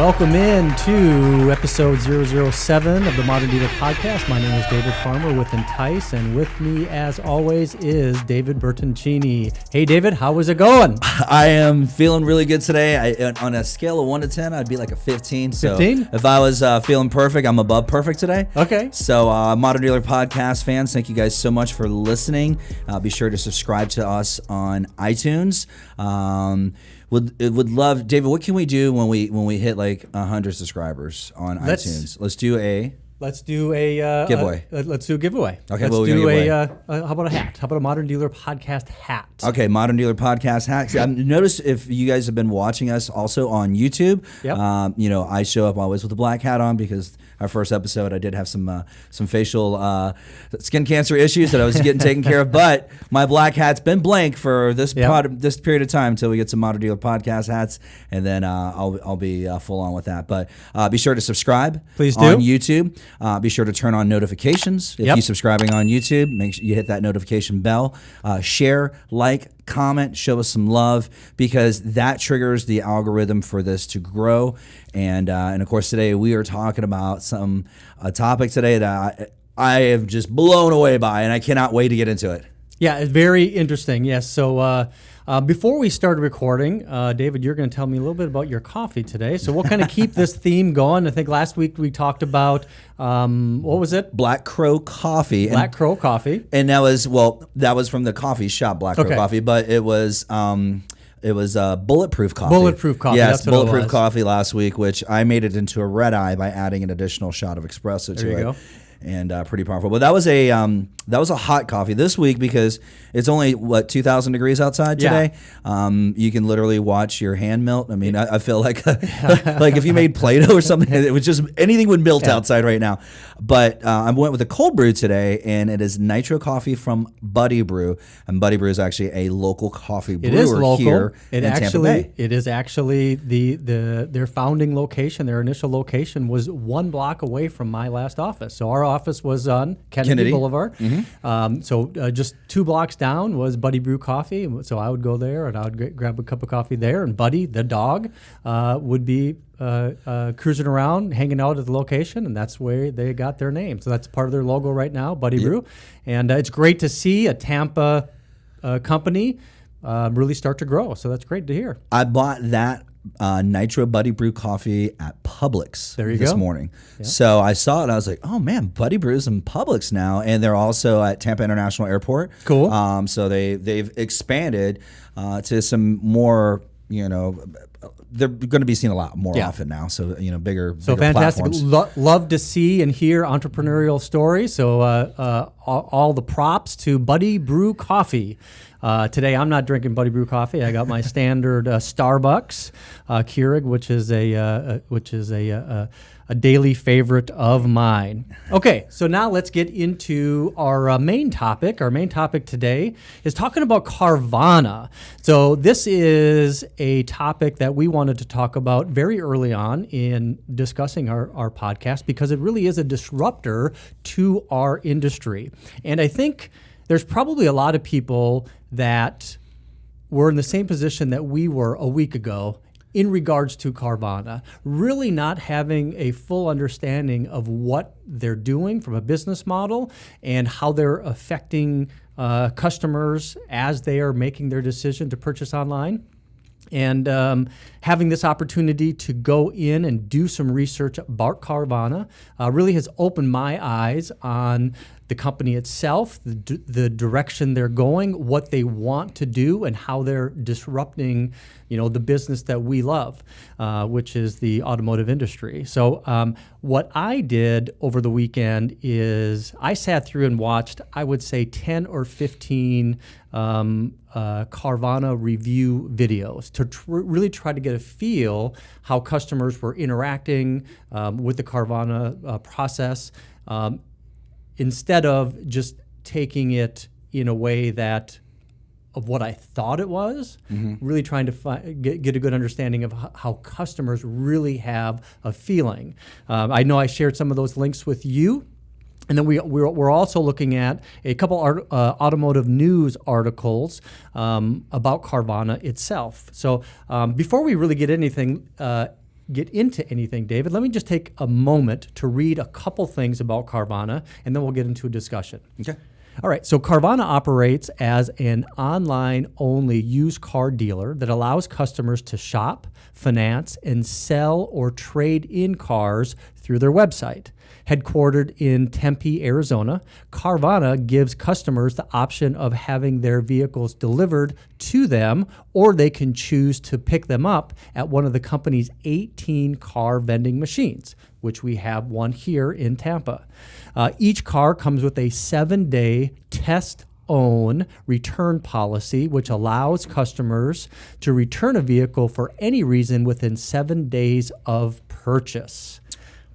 Welcome in to episode 007 of the Modern Dealer Podcast. My name is David Farmer with Entice, and with me, as always, is David Bertoncini. Hey, David, how is it going? I am feeling really good today. On a scale of 1 to 10, I'd be like a 15. So 15? If I was feeling perfect, I'm above perfect today. Okay. So Modern Dealer Podcast fans, thank you guys so much for listening. Be sure to subscribe to us on iTunes. Would love, David. What can we do when we hit like 100 subscribers on iTunes? Let's do a giveaway. Let's do a giveaway. Okay, let's do how about a hat? How about a Modern Dealer Podcast hat? Okay, Modern Dealer Podcast hat. Notice if you guys have been watching us also on YouTube. Yep. I show up always with a black hat on because our first episode I did have some facial skin cancer issues that I was getting taken care of, but my black hat's been blank for this period of time until we get some Modern Dealer Podcast hats, and then I'll be full on with that. But be sure to subscribe. Please do. On YouTube. Be sure to turn on notifications. If you're subscribing on YouTube, make sure you hit that notification bell. Share, like, comment, show us some love, because that triggers the algorithm for this to grow. And of course, today we are talking about a topic today that I am just blown away by, and I cannot wait to get into it. Yeah, it's very interesting. Yes. So before we started recording, David, you're going to tell me a little bit about your coffee today. So we'll kind of keep this theme going. I think last week we talked about, what was it? Black Crow Coffee. Black Crow Coffee. And that was from the coffee shop, Black Crow Coffee, but it was Bulletproof Coffee. Bulletproof Coffee. Yes, that's what Bulletproof it was. Coffee last week, which I made it into a red eye by adding an additional shot of espresso to it. There you go. And pretty powerful. But that was a hot coffee this week because it's only 2,000 degrees outside today. Yeah. You can literally watch your hand melt. I mean, I feel like like if you made Play-Doh or something, it was just anything would melt outside right now. But I went with a cold brew today, and it is nitro coffee from Buddy Brew, and Buddy Brew is actually a local coffee brewer. It is local. Here in Tampa Bay. It is actually their founding location. Their initial location was 1 block away from my last office. So our office was on Kennedy Boulevard. Mm-hmm. So just 2 blocks down was Buddy Brew Coffee. So I would go there and I would grab a cup of coffee there. And Buddy, the dog, would be cruising around, hanging out at the location. And that's where they got their name. So that's part of their logo right now, Buddy Brew. And it's great to see a Tampa company really start to grow. So that's great to hear. I bought that Nitro Buddy Brew coffee at Publix this morning. Yeah. So I saw it and I was like, oh man, Buddy Brew's in Publix now, and they're also at Tampa International Airport. Cool. So they've expanded to some more, they're going to be seen a lot more often now. So bigger fantastic. platforms. Love to see and hear entrepreneurial stories. So all the props to Buddy Brew Coffee. Today I'm not drinking Buddy Brew coffee. I got my standard Starbucks Keurig, which is a daily favorite of mine. Okay, so now let's get into our main topic. Our main topic today is talking about Carvana. So this is a topic that we wanted to talk about very early on in discussing our podcast, because it really is a disruptor to our industry. And I think there's probably a lot of people that were in the same position that we were a week ago in regards to Carvana, really not having a full understanding of what they're doing from a business model and how they're affecting customers as they are making their decision to purchase online. And having this opportunity to go in and do some research about Carvana really has opened my eyes on the company itself, the direction they're going, what they want to do, and how they're disrupting, the business that we love, which is the automotive industry. So what I did over the weekend is I sat through and watched, I would say, 10 or 15 Carvana review videos to really try to get a feel how customers were interacting with the Carvana process, instead of just taking it in a way of what I thought it was, really trying to get a good understanding of how customers really have a feeling. I know I shared some of those links with you. And then we're also looking at a couple automotive news articles about Carvana itself. So before we really get anything, get into anything, David, let me just take a moment to read a couple things about Carvana, and then we'll get into a discussion. Okay. All right, so Carvana operates as an online-only used car dealer that allows customers to shop, finance, and sell or trade in cars through their website. Headquartered in Tempe, Arizona, Carvana gives customers the option of having their vehicles delivered to them, or they can choose to pick them up at one of the company's 18 car vending machines, which we have one here in Tampa. Each car comes with a 7-day test-own return policy, which allows customers to return a vehicle for any reason within 7 days of purchase.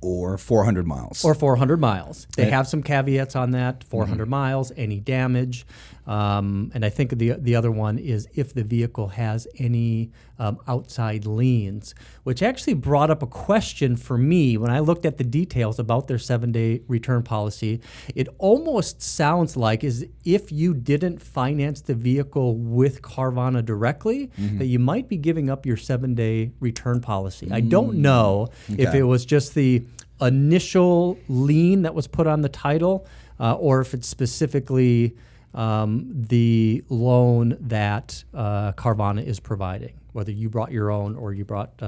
Or 400 miles. Or 400 miles. They have some caveats on that, 400 miles, any damage. And I think the other one is if the vehicle has any outside liens, which actually brought up a question for me when I looked at the details about their 7-day return policy. It almost sounds like as if you didn't finance the vehicle with Carvana directly, that you might be giving up your 7-day return policy. I don't know if it was just the initial lien that was put on the title or if it's specifically the loan that Carvana is providing, whether you brought your own or you brought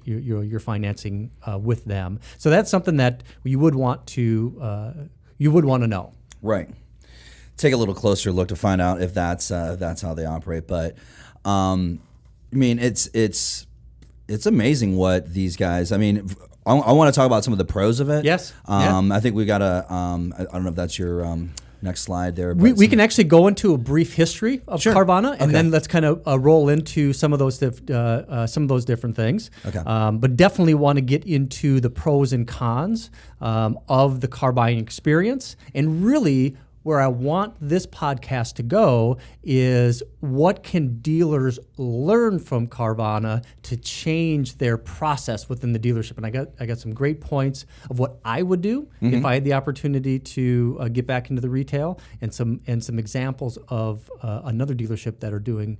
your financing with them. So that's something that you would want to know. Right. Take a little closer look to find out if that's how they operate. But I mean, it's amazing what these guys. I mean, I want to talk about some of the pros of it. Yes. I think we got a. I don't know if that's your next slide there. We can actually go into a brief history of Carvana, and then let's kind of roll into some of those different things. Okay. But definitely want to get into the pros and cons of the car buying experience, and really where I want this podcast to go is what can dealers learn from Carvana to change their process within the dealership. And I got some great points of what I would do if I had the opportunity to get back into the retail, and some examples of another dealership that are doing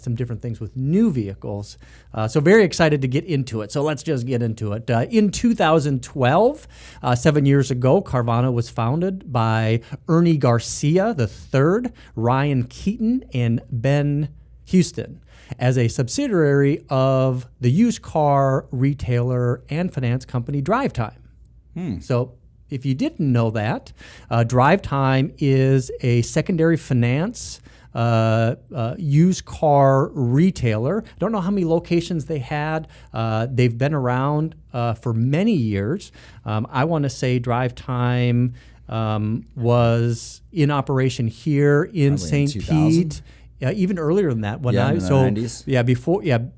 some different things with new vehicles. So very excited to get into it. So let's just get into it. In 2012, 7 years ago, Carvana was founded by Ernest Garcia III, Ryan Keeton, and Ben Huston as a subsidiary of the used car retailer and finance company DriveTime. So if you didn't know that, DriveTime is a secondary finance used car retailer. I don't know how many locations they had. They've been around for many years. I want to say DriveTime was in operation here in St. Pete. Even earlier than that.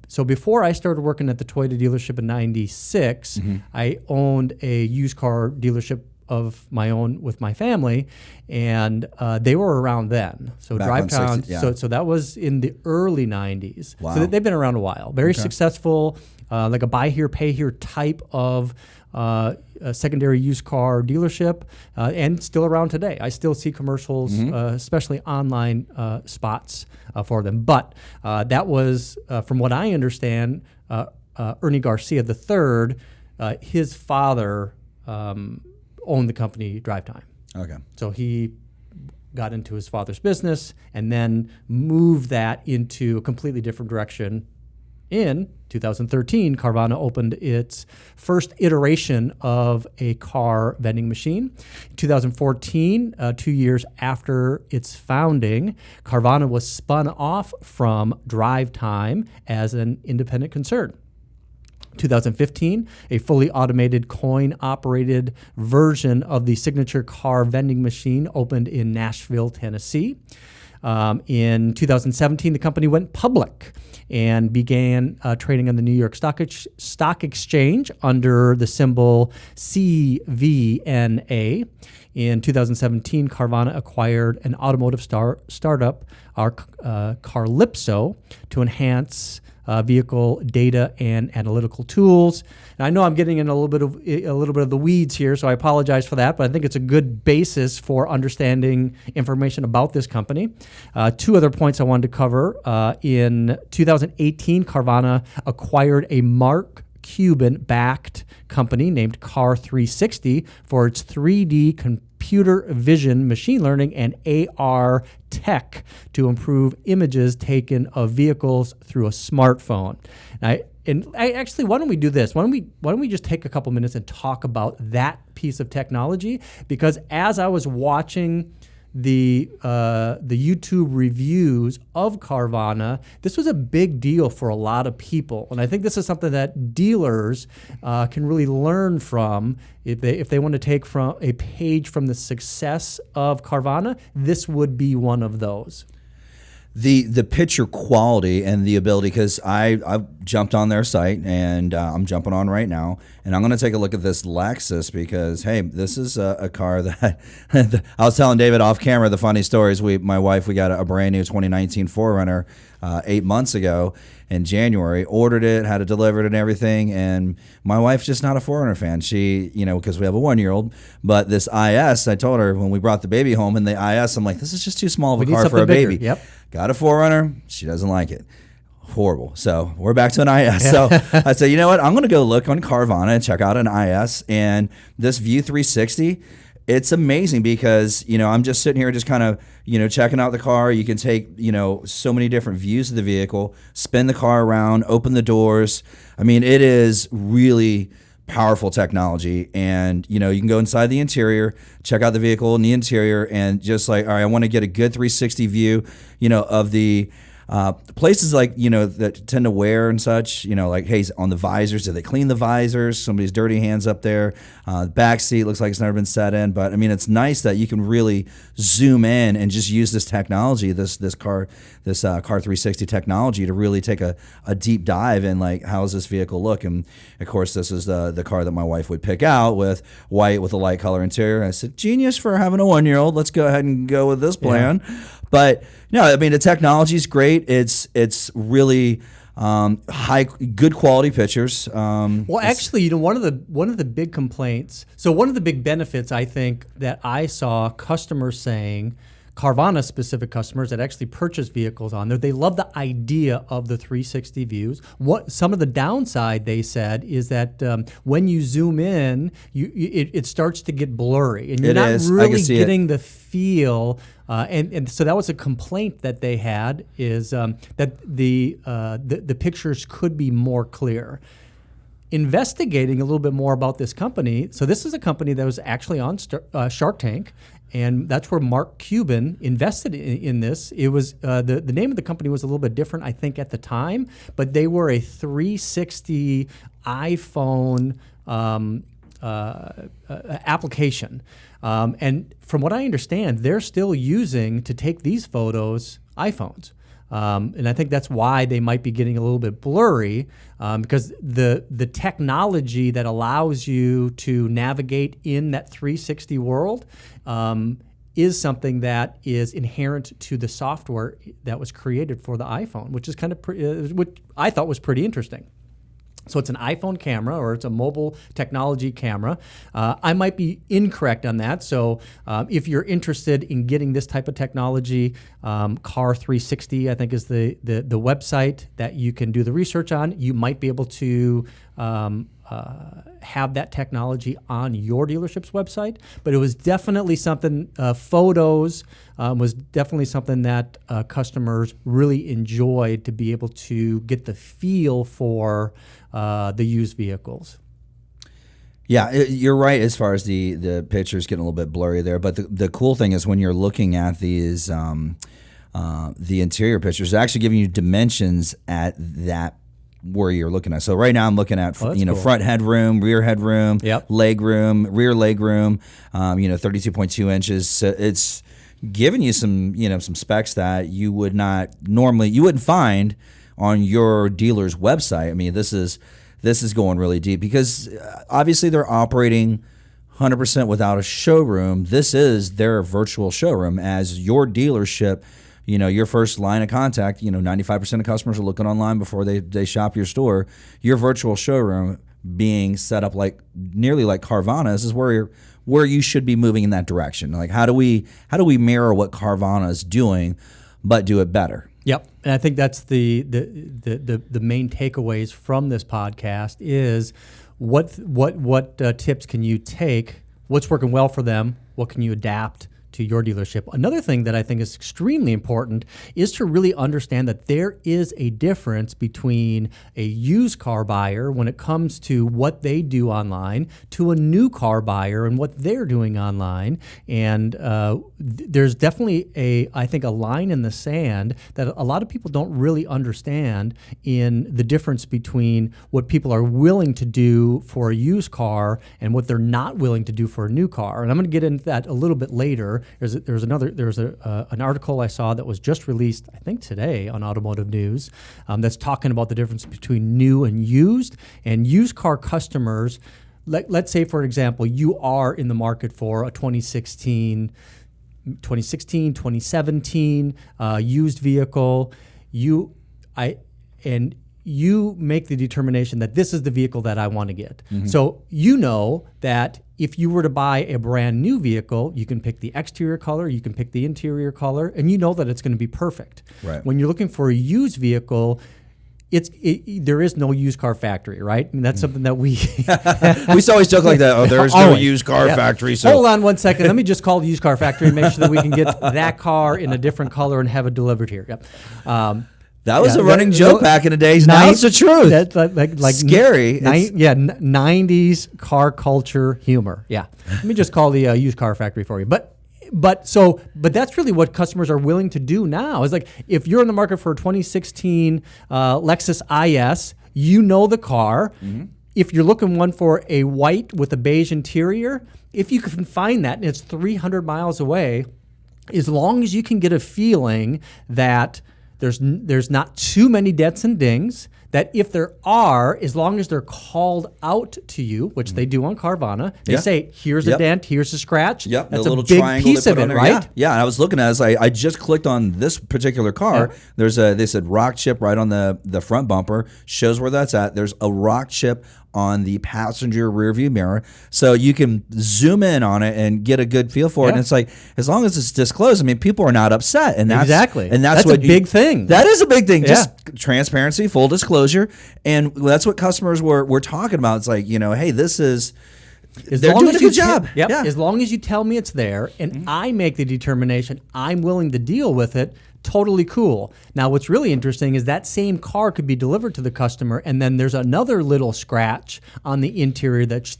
So before I started working at the Toyota dealership in '96, I owned a used car dealership of my own with my family, and they were around then. So DriveTime, so that was in the early '90s. Wow. So they've been around a while. Very successful, like a buy here, pay here type of a secondary used car dealership, and still around today. I still see commercials, especially online spots for them. But that was, from what I understand, Ernest Garcia III, his father owned the company DriveTime. Okay. So he got into his father's business and then moved that into a completely different direction. In 2013, Carvana opened its first iteration of a car vending machine. In 2014, 2 years after its founding, Carvana was spun off from DriveTime as an independent concern. 2015, a fully automated coin-operated version of the signature car vending machine opened in Nashville, Tennessee. In 2017, the company went public and began trading on the New York Stock Exchange under the symbol CVNA. In 2017, Carvana acquired an automotive startup, Carlypso, to enhance vehicle data and analytical tools. And I know I'm getting in a little bit of the weeds here, so I apologize for that, but I think it's a good basis for understanding information about this company. Two other points I wanted to cover. In 2018, Carvana acquired a marquee Cuban-backed company named Car360 for its 3D computer vision, machine learning, and AR tech to improve images taken of vehicles through a smartphone. Actually, why don't we do this? Why don't we just take a couple minutes and talk about that piece of technology? Because as I was watching the YouTube reviews of Carvana, this was a big deal for a lot of people, and I think this is something that dealers can really learn from. If they want to take from a page from the success of Carvana, this would be one of those. The picture quality and the ability, because I jumped on their site, and I'm jumping on right now, and I'm going to take a look at this Lexus because, hey, this is a car that I was telling David off camera the funny stories. My wife, we got a brand new 2019 4Runner 8 months ago in January, ordered it, had it delivered and everything, and my wife's just not a 4Runner fan. She, because we have a 1-year-old, but this IS, I told her when we brought the baby home in the IS, I'm like, this is just too small of a car for a baby. Yep. Got a 4Runner. She doesn't like it. Horrible. So we're back to an IS. Yeah. So I said, you know what? I'm going to go look on Carvana and check out an IS. And this View 360, it's amazing because, I'm just sitting here just kind of, checking out the car. You can take, so many different views of the vehicle, spin the car around, open the doors. I mean, it is really powerful technology, and you can go inside the interior, check out the vehicle in the interior, and just like, all right, I want to get a good 360 view, of the places like that tend to wear and such, like, hey, on the visors, did they clean the visors? Somebody's dirty hands up there. Back seat looks like it's never been set in, but I mean, it's nice that you can really zoom in and just use this technology, this car 360 technology to really take a deep dive in, like, how does this vehicle look? And of course, this is the car that my wife would pick out, with white with a light color interior. I said, genius for having a 1-year-old. Let's go ahead and go with this plan. Yeah. But no, I mean, the technology is great. It's really good quality pictures. Well, actually, one of the big complaints. So one of the big benefits, I think, that I saw customers saying, Carvana specific customers that actually purchase vehicles on there, they love the idea of the 360 views. Some of the downside, they said, is that when you zoom in, it starts to get blurry, and you're not really getting the feel. And so that was a complaint that they had, is that the pictures could be more clear. Investigating a little bit more about this company, so this is a company that was actually on Shark Tank, and that's where Mark Cuban invested in this. It was the name of the company was a little bit different, I think, at the time, but they were a 360 iPhone application. And from what I understand, they're still using, to take these photos, iPhones. And I think that's why they might be getting a little bit blurry, because the technology that allows you to navigate in that 360 world is something that is inherent to the software that was created for the iPhone, which is kind of which I thought was pretty interesting. So it's an iPhone camera, or it's a mobile technology camera. I might be incorrect on that. So if you're interested in getting this type of technology, Car360, I think, is the website that you can do the research on. You might be able to have that technology on your dealership's website. But it was definitely something, photos was definitely something that customers really enjoyed, to be able to get the feel for the used vehicles. Yeah, you're right as far as the pictures getting a little bit blurry there. But the cool thing is, when you're looking at these, the interior pictures, they're actually giving you dimensions at that where you're looking at. So right now I'm looking at cool. Front headroom, rear headroom, leg room, rear leg room, 32.2 inches. So it's giving you some some specs that you wouldn't find on your dealer's website. I mean, this is going really deep, because obviously they're operating 100% without a showroom. This is their virtual showroom as your dealership. Your first line of contact, 95% of customers are looking online before they shop your store. Your virtual showroom being set up nearly like Carvana's is where you should be moving in that direction. Like, how do we mirror what Carvana is doing, but do it better? Yep, and I think that's the main takeaways from this podcast is what tips can you take? What's working well for them? What can you adapt to your dealership? Another thing that I think is extremely important is to really understand that there is a difference between a used car buyer when it comes to what they do online to a new car buyer and what they're doing online. And there's definitely I think a line in the sand that a lot of people don't really understand in the difference between what people are willing to do for a used car and what they're not willing to do for a new car. And I'm going to get into that a little bit later. There's an article I saw that was just released, I think today, on Automotive News, that's talking about the difference between new and used car customers. Let's say, for example, you are in the market for a 2017 used vehicle. You make the determination that this is the vehicle that I want to get. Mm-hmm. So you know that if you were to buy a brand new vehicle, you can pick the exterior color, you can pick the interior color, and you know that it's going to be perfect. Right. When you're looking for a used vehicle, there is no used car factory, right? And that's something that we always joke like that. Oh, there's no used car factory. So hold on one second. Let me just call the used car factory and make sure that we can get that car in a different color and have it delivered here. Yep. That was a running joke back in the days. Now it's the truth. That's like scary. 90s car culture humor. Yeah. Let me just call the used car factory for you. But that's really what customers are willing to do now. Is like if you're in the market for a 2016 Lexus IS, you know the car. Mm-hmm. If you're looking one for a white with a beige interior, if you can find that and it's 300 miles away, as long as you can get a feeling that there's not too many dents and dings, that if there are, as long as they're called out to you, which they do on Carvana, they say, here's a dent, here's a scratch. Yep, that's the little a big triangle piece of it, right? Yeah, and I was looking at it, I just clicked on this particular car. Yeah. They said rock chip right on the front bumper, shows where that's at. There's a rock chip on the passenger rear view mirror, so you can zoom in on it and get a good feel for it. And it's like, as long as it's disclosed, I mean, people are not upset, and that's that's a big thing. That is a big thing. Just transparency, full disclosure, and that's what customers were talking about. It's like, hey, this is. They're doing a good job. As long as you tell me it's there, and I make the determination I'm willing to deal with it. Totally cool. Now, what's really interesting is that same car could be delivered to the customer, and then there's another little scratch on the interior that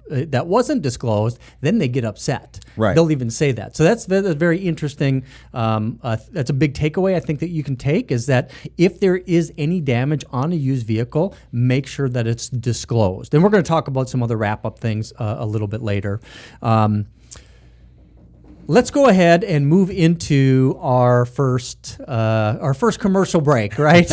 that wasn't disclosed. Then they get upset. Right. They'll even say that. So that's very interesting. That's a big takeaway I think that you can take is that if there is any damage on a used vehicle, make sure that it's disclosed. And we're going to talk about some other wrap-up things a little bit later. Let's go ahead and move into our first commercial break, right?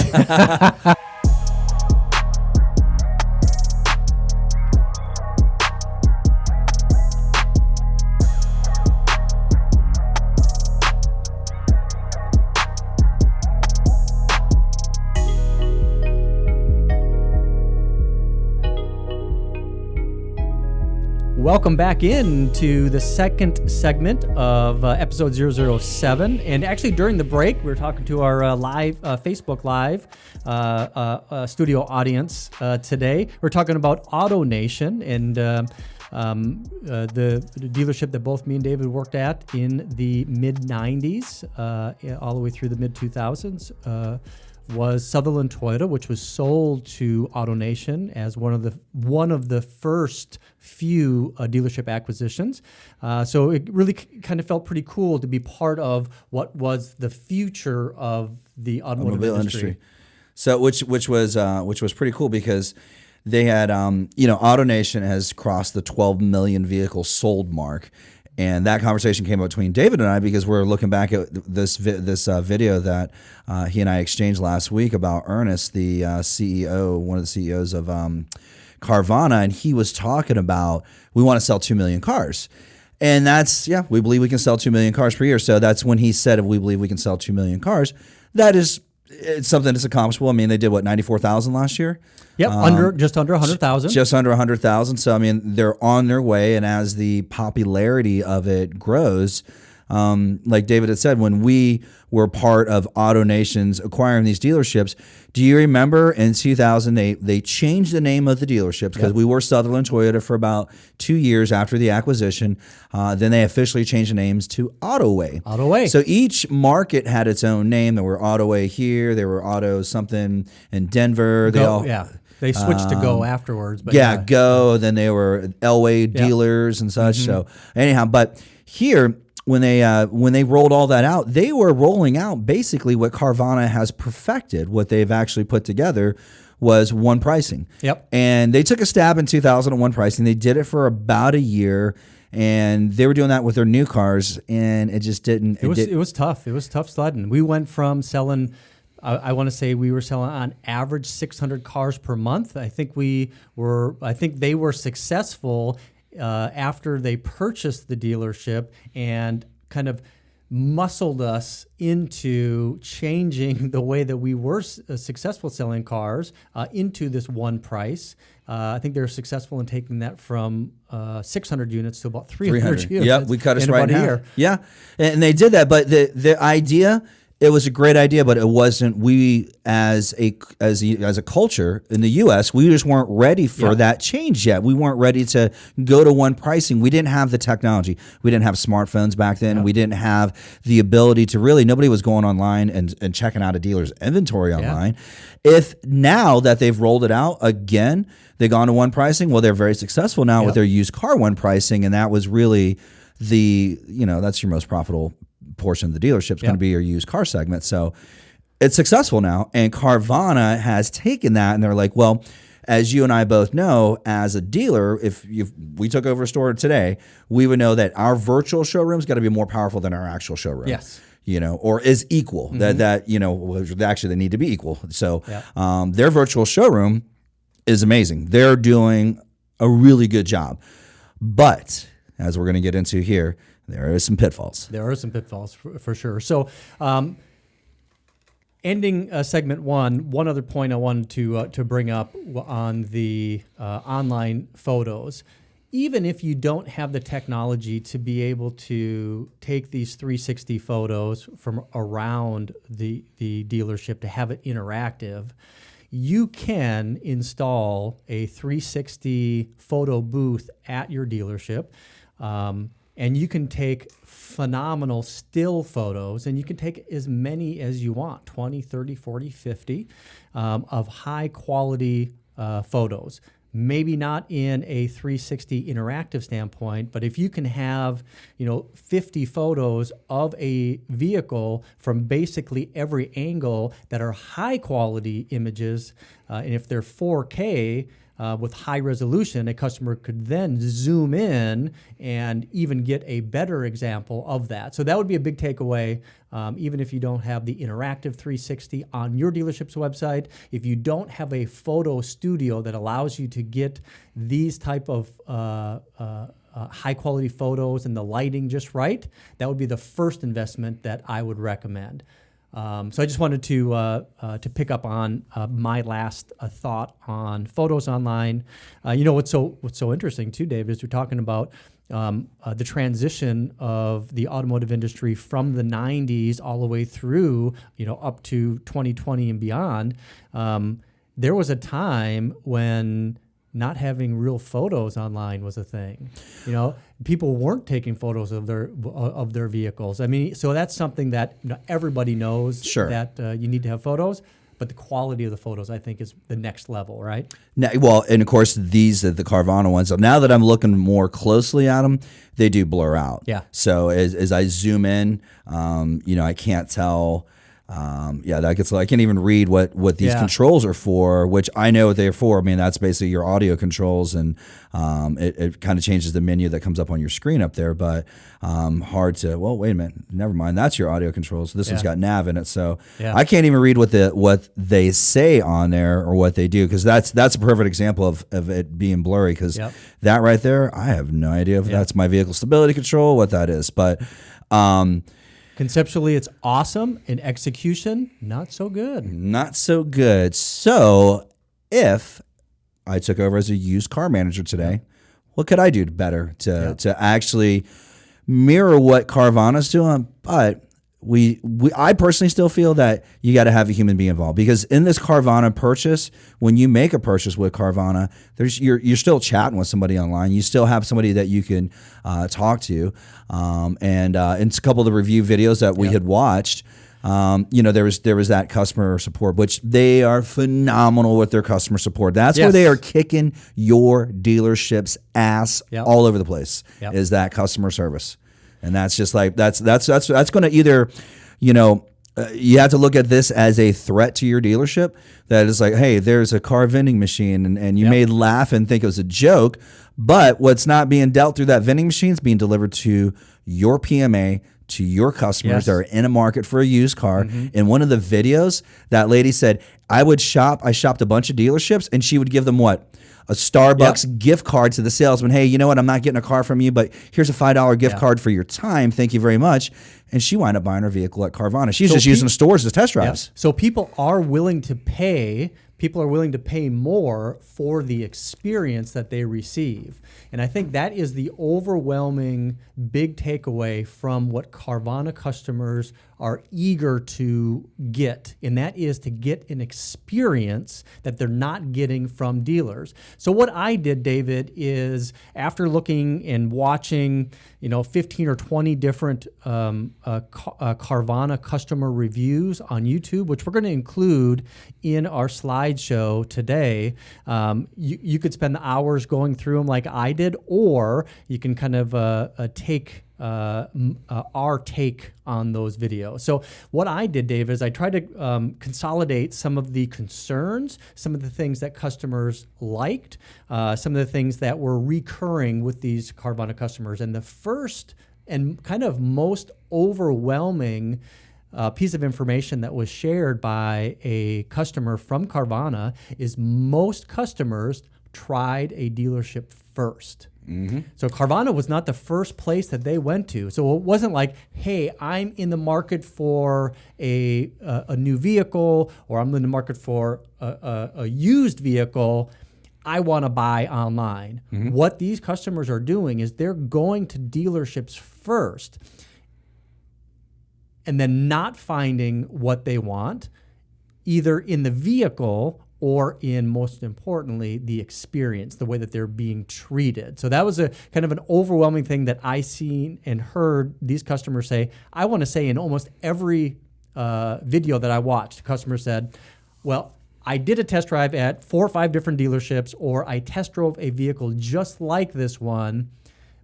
Welcome back into the second segment of episode 007. And actually, during the break, we were talking to our live Facebook Live studio audience today. We're talking about AutoNation and the dealership that both me and David worked at in the mid-90s, all the way through the mid-2000s. Was Sutherland Toyota, which was sold to AutoNation as one of the first few dealership acquisitions. So it really kind of felt pretty cool to be part of what was the future of the automobile industry. So which was pretty cool because they had AutoNation has crossed the 12 million vehicles sold mark. And that conversation came up between David and I because we're looking back at this video that he and I exchanged last week about Ernest, the CEO, one of the CEOs of Carvana, and he was talking about we want to sell 2 million cars. And that's, we believe we can sell 2 million cars per year. So that's when he said, if we believe we can sell 2 million cars, it's something that's accomplishable. I mean, they did 94,000 last year? Yep, just under 100,000. Just under 100,000. So, I mean, they're on their way. And as the popularity of it grows, like David had said, when we were part of AutoNation's acquiring these dealerships, do you remember in 2008, they changed the name of the dealerships because we were Sutherland Toyota for about 2 years after the acquisition. Then they officially changed the names to Autoway. Autoway. So each market had its own name. There were Autoway here. There were Auto something in Denver. They switched to Go afterwards. But Go. Then they were Elway dealers and such. So anyhow, but here, when they rolled all that out, they were rolling out basically what Carvana has perfected. What they've actually put together was one pricing. Yep. And they took a stab in 2001 pricing. They did it for about a year, and they were doing that with their new cars, and it just didn't. It was tough. It was tough sledding. We went from selling. I want to say we were selling on average 600 cars per month. I think they were successful after they purchased the dealership and kind of muscled us into changing the way that we were successful selling cars into this one price. I think they were successful in taking that from 600 units to about 300 units. Yep, we cut us in right about in a half. year. Yeah, and they did that, but the idea. It was a great idea, but it wasn't. We as a culture in the U.S., we just weren't ready for that change yet. We weren't ready to go to one pricing. We didn't have the technology. We didn't have smartphones back then. We didn't have the ability to really. Nobody was going online and checking out a dealer's inventory online. If now that they've rolled it out again, they've gone to one pricing. Well, they're very successful now with their used car one pricing, and that was really that's your most profitable portion of the dealership is going to be your used car segment. So it's successful now. And Carvana has taken that and they're like, well, as you and I both know, as a dealer, if we took over a store today, we would know that our virtual showroom's got to be more powerful than our actual showroom. Yes. Or is equal. Actually they need to be equal. So their virtual showroom is amazing. They're doing a really good job. But as we're going to get into here, there are some pitfalls. There are some pitfalls for sure. So, ending segment one other point I wanted to bring up on the online photos. Even if you don't have the technology to be able to take these 360 photos from around the dealership to have it interactive, you can install a 360 photo booth at your dealership. And you can take phenomenal still photos, and you can take as many as you want, 20, 30, 40, 50, of high quality photos. Maybe not in a 360 interactive standpoint, but if you can have 50 photos of a vehicle from basically every angle that are high quality images, and if they're 4K, with high resolution, a customer could then zoom in and even get a better example of that. So that would be a big takeaway, even if you don't have the interactive 360 on your dealership's website. If you don't have a photo studio that allows you to get these type of high quality photos and the lighting just right, that would be the first investment that I would recommend. So I just wanted to pick up on my last thought on photos online. What's so interesting too, Dave, is we're talking about the transition of the automotive industry from the 90s all the way through, up to 2020 and beyond. There was a time when not having real photos online was a thing. People weren't taking photos of their vehicles. I mean, so that's something that everybody knows that you need to have photos, but the quality of the photos, I think, is the next level, right? Now, well, and of course, these are the Carvana ones. So now that I'm looking more closely at them, they do blur out. Yeah. So as I zoom in, I can't tell. That gets. I can't even read what these controls are for, which I know what they're for. I mean, that's basically your audio controls, and it kind of changes the menu that comes up on your screen up there. But hard to. Well, wait a minute. Never mind. That's your audio controls. This one's got nav in it, so I can't even read what they say on there or what they do, because that's a perfect example of it being blurry. Because that right there, I have no idea if that's my vehicle stability control, what that is, but. Conceptually, it's awesome. In execution, not so good. Not so good. So if I took over as a used car manager today, what could I do better to actually mirror what Carvana's doing, but I personally still feel that you got to have a human being involved, because in this Carvana purchase, when you make a purchase with Carvana, you're still chatting with somebody online. You still have somebody that you can talk to, and in a couple of the review videos that we had watched, there was that customer support, which they are phenomenal with their customer support. That's where they are kicking your dealership's ass all over the place. Is that customer service. And that's just like that's going to either, you have to look at this as a threat to your dealership. That is like, hey, there's a car vending machine, and you may laugh and think it was a joke, but what's not being dealt through that vending machine is being delivered to your PMA, to your customers that are in a market for a used car. In one of the videos, that lady said, I shopped a bunch of dealerships, and she would give them what? A Starbucks gift card to the salesman. Hey, you know what? I'm not getting a car from you, but here's a $5 gift card for your time. Thank you very much. And she wound up buying her vehicle at Carvana. She's just using stores as test drives. So people are willing to pay. People are willing to pay more for the experience that they receive. And I think that is the overwhelming big takeaway from what Carvana customers are eager to get, and that is to get an experience that they're not getting from dealers. So what I did, David, is after looking and watching 15 or 20 different Carvana customer reviews on YouTube, which we're going to include in our slideshow today. You could spend hours going through them like I did, or you can kind of take our take on those videos. So what I did, Dave, is I tried to consolidate some of the concerns, some of the things that customers liked, some of the things that were recurring with these Carvana customers. And the first and kind of most overwhelming piece of information that was shared by a customer from Carvana is most customers tried a dealership first. So Carvana was not the first place that they went to. So it wasn't like, hey, I'm in the market for a new vehicle, or I'm in the market for a used vehicle. I want to buy online. What these customers are doing is they're going to dealerships first and then not finding what they want, either in the vehicle or in, most importantly, the experience, the way that they're being treated. So that was a kind of an overwhelming thing that I seen and heard these customers say. I want to say in almost every video that I watched, customers said, well, I did a test drive at 4 or 5 different dealerships, or I test drove a vehicle just like this one,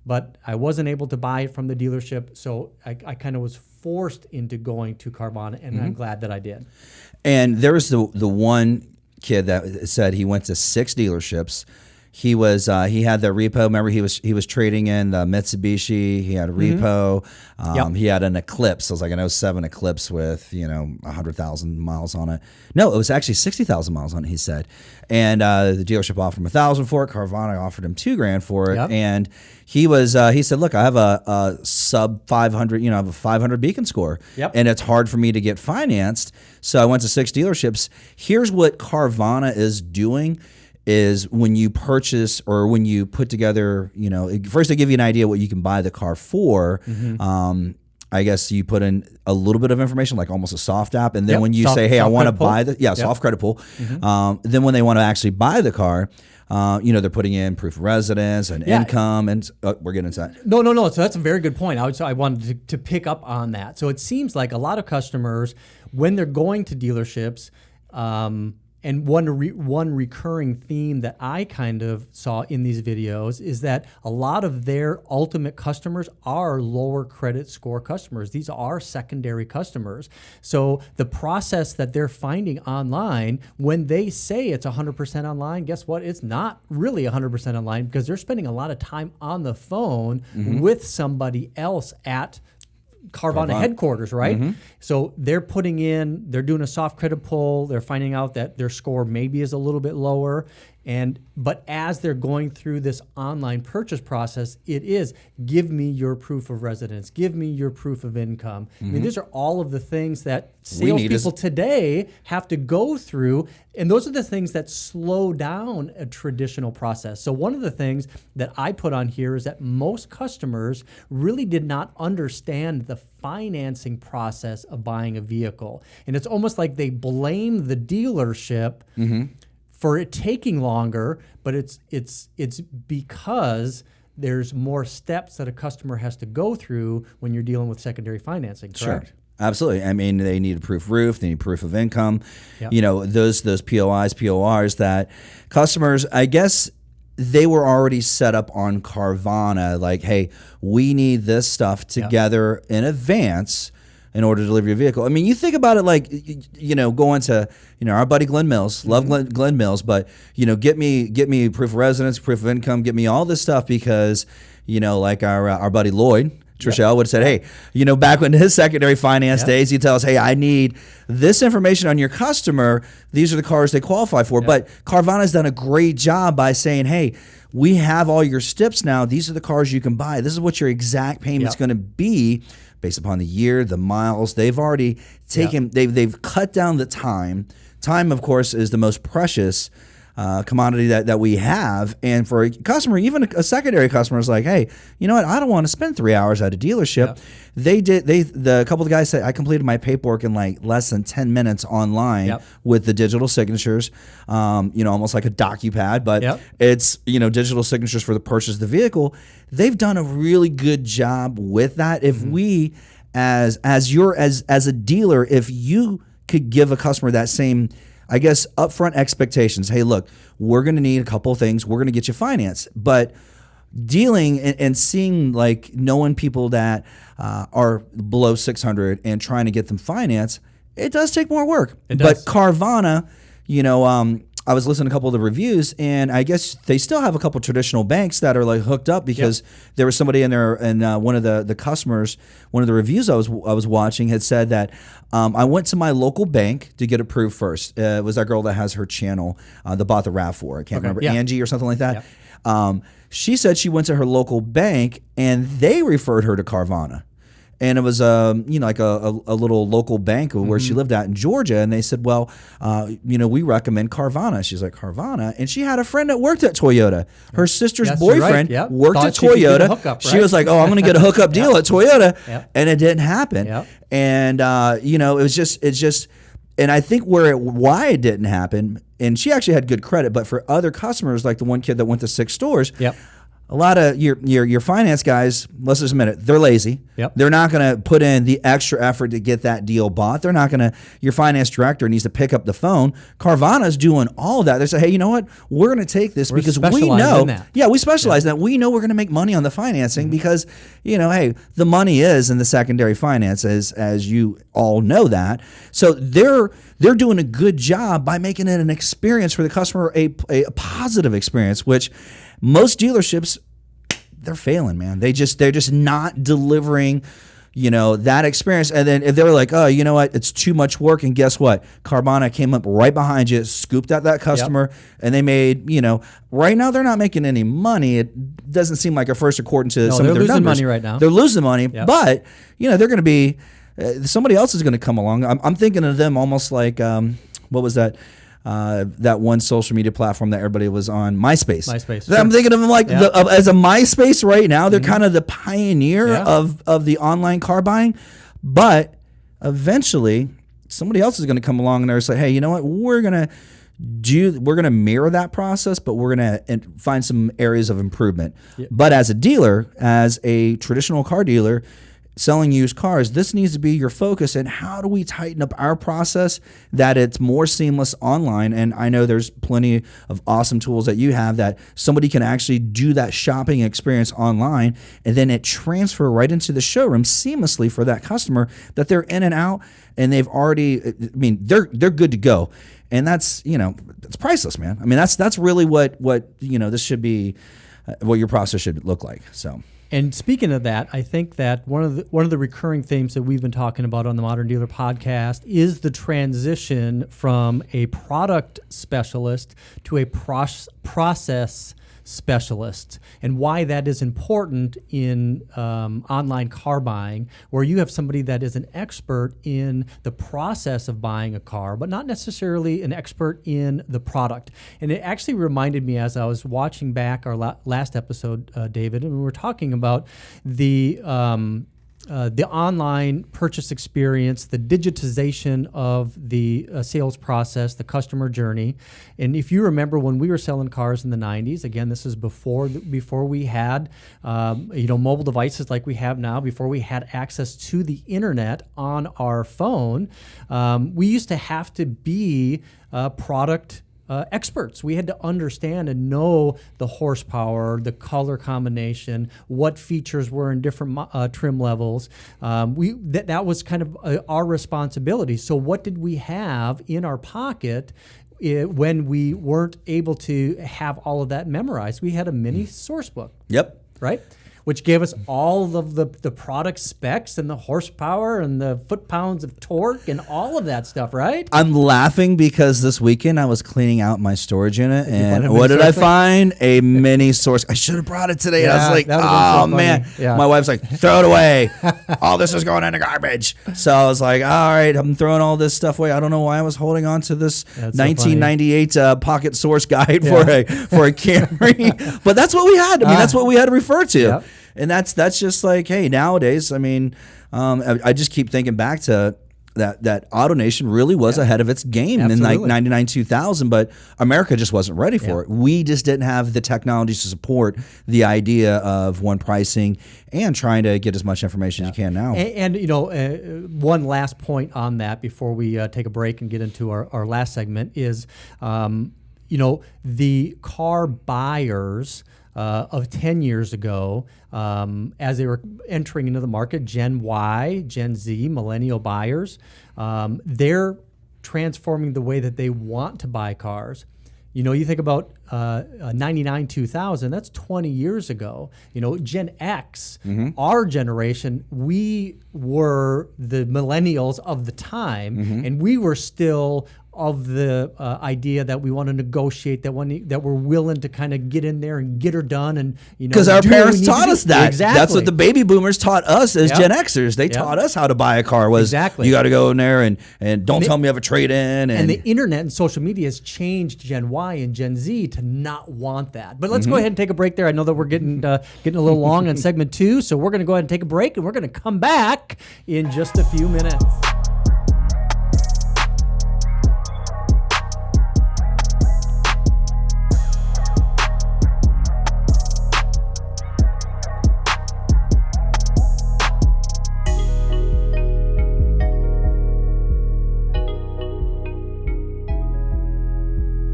but I wasn't able to buy it from the dealership, so I kind of was forced into going to Carvana, and I'm glad that I did. And there was the one kid that said he went to 6 dealerships. He had the repo. Remember, he was trading in the Mitsubishi. He had a repo. He had an Eclipse. It was like an 07 Eclipse with 100,000 miles on it. No, it was actually 60,000 miles on it. He said, and the dealership offered him $1,000 for it. Carvana offered him $2,000 for it. And he said, look, I have a sub 500. I have a 500 Beacon score, and it's hard for me to get financed. So I went to 6 dealerships. Here's what Carvana is doing. Is when you purchase or when you put together, first they give you an idea what you can buy the car for. I guess you put in a little bit of information, like almost a soft app. And then when you say, hey, I want to buy soft credit pull. Then when they want to actually buy the car, they're putting in proof of residence and income, and we're getting into that. No. So that's a very good point. I wanted to pick up on that. So it seems like a lot of customers, when they're going to dealerships, and one recurring theme that I kind of saw in these videos is that a lot of their ultimate customers are lower credit score customers. These are secondary customers. So the process that they're finding online, when they say it's 100% online, guess what? It's not really 100% online, because they're spending a lot of time on the phone with somebody else at Carvana headquarters, right? So they're doing a soft credit pull. They're finding out that their score maybe is a little bit lower. But as they're going through this online purchase process, it is give me your proof of residence, give me your proof of income. I mean, these are all of the things that salespeople today have to go through, and those are the things that slow down a traditional process. So one of the things that I put on here is that most customers really did not understand the financing process of buying a vehicle, and it's almost like they blame the dealership for it taking longer, but it's because there's more steps that a customer has to go through when you're dealing with secondary financing, correct? Sure. Absolutely. I mean, they need a proof roof, they need proof of income. Yep. You know, those POIs, PORs that customers, I guess they were already set up on Carvana, like, hey, we need this stuff together in advance in order to deliver your vehicle. I mean, you think about it like, you know, going to, you know, our buddy Glenn Mills, love Glenn Mills, but, you know, get me proof of residence, proof of income, get me all this stuff because, you know, like our buddy Lloyd Trishelle would have said, hey, you know, back when his secondary finance days, he'd tell us, hey, I need this information on your customer. These are the cars they qualify for. But Carvana's done a great job by saying, hey, we have all your steps now. These are the cars you can buy. This is what your exact payment's going to be based upon the year, the miles. They've already taken, they've cut down the time. Time, of course, is the most precious commodity that we have. And for a customer, even a secondary customer is like, hey, you know what? I don't want to spend 3 hours at a dealership. The couple of guys said I completed my paperwork in like less than 10 minutes online with the digital signatures, you know, almost like a DocuPad, but it's, you know, digital signatures for the purchase of the vehicle. They've done a really good job with that. If we, as a dealer, if you could give a customer that same, I guess, upfront expectations. Hey, look, we're going to need a couple of things. We're going to get you financed. But dealing and seeing, like, knowing people that are below 600 and trying to get them financed, it does take more work. But Carvana, you know, I was listening to a couple of the reviews, and I guess they still have a couple of traditional banks that are like hooked up because there was somebody in there, and one of the customers, one of the reviews I was watching had said that I went to my local bank to get approved first. It was that girl that has her channel that bought the RAV4. I can't remember, Angie or something like that. She said she went to her local bank and they referred her to Carvana. And it was, you know, like a little local bank where she lived at in Georgia. And they said, well, you know, we recommend Carvana. She's like, Carvana? And she had a friend that worked at Toyota. Her sister's boyfriend worked at Toyota. Hookup, she was like, oh, I'm going to get a hookup deal at Toyota. And it didn't happen. And, you know, it's just, and I think why it didn't happen, and she actually had good credit, but for other customers, like the one kid that went to 6 stores, a lot of your finance guys, let's just admit it, they're lazy. They're not going to put in the extra effort to get that deal bought. They're not going to, your finance director needs to pick up the phone. Carvana's doing all of that. They say, hey, you know what? We're going to take this because we know. We specialize in that. We know we're going to make money on the financing because, you know, hey, the money is in the secondary finance, as you all know that. So they're doing a good job by making it an experience for the customer, a positive experience, which most dealerships, they're failing, man. They're just not delivering, you know, that experience. And then if they were like, oh, you know what, it's too much work, and guess what? Carvana came up right behind you, scooped out that customer, and they made, you know, right now they're not making any money. It doesn't seem like at first, according to some of their numbers. They're losing money right now. They're losing money, but, you know, they're going to be, somebody else is going to come along. I'm thinking of them almost like, what was that? That one social media platform that everybody was on, MySpace. I'm thinking of them like as a MySpace right now. They're kind of the pioneer of the online car buying, but eventually somebody else is going to come along and they're say, hey, you know what? We're going to mirror that process, but we're going to find some areas of improvement. But as a dealer, as a traditional car dealer, selling used cars, this needs to be your focus. And how do we tighten up our process that it's more seamless online? And I know there's plenty of awesome tools that you have that somebody can actually do that shopping experience online, and then it transfer right into the showroom seamlessly for that customer, that they're in and out and they've already, I mean, they're good to go. And that's, you know, it's priceless, man. I mean, that's really what, you know, this should be, what your process should look like. So. And speaking of that, I think that one of the recurring themes that we've been talking about on the Modern Dealer podcast is the transition from a product specialist to a process specialist, and why that is important in online car buying, where you have somebody that is an expert in the process of buying a car, but not necessarily an expert in the product. And it actually reminded me, as I was watching back our last episode, David, and we were talking about the online purchase experience, the digitization of the sales process, the customer journey. And if you remember when we were selling cars in the 90s, again, this is before we had mobile devices like we have now, before we had access to the internet on our phone, we used to have to be product experts. We had to understand and know the horsepower, the color combination, what features were in different trim levels. That was kind of our responsibility. So what did we have in our pocket when we weren't able to have all of that memorized? We had a mini source book. Yep. Right? Which gave us all of the product specs and the horsepower and the foot-pounds of torque and all of that stuff, right? I'm laughing because this weekend I was cleaning out my storage unit, and what did I find? A mini source. I should have brought it today. Yeah, I was like, so man. Yeah. My wife's like, throw it away. All this is going in the garbage. So I was like, all right, I'm throwing all this stuff away. I don't know why I was holding on to this 1998 pocket source guide for a Camry. But that's what we had. I mean, that's what we had to refer to. Yep. And that's just like, hey, nowadays, I mean, I just keep thinking back to that AutoNation really was ahead of its game in like 99, 2000, but America just wasn't ready for it. We just didn't have the technology to support the idea of one pricing and trying to get as much information as you can now. And one last point on that before we take a break and get into our last segment is, the car buyers of 10 years ago, as they were entering into the market, Gen Y, Gen Z, millennial buyers, they're transforming the way that they want to buy cars. You think about 99, 2000, that's 20 years ago. Gen X, our generation, we were the millennials of the time, and we were still of the idea that we want to negotiate, that we're willing to kind of get in there and get her done, and because our parents taught us that. Exactly. That's what the baby boomers taught us as Gen Xers. They taught us how to buy a car. You got to go in there and don't tell me you have a trade in. And the internet and social media has changed Gen Y and Gen Z to not want that. But let's go ahead and take a break there. I know that we're getting a little long on segment 2, so we're going to go ahead and take a break, and we're going to come back in just a few minutes.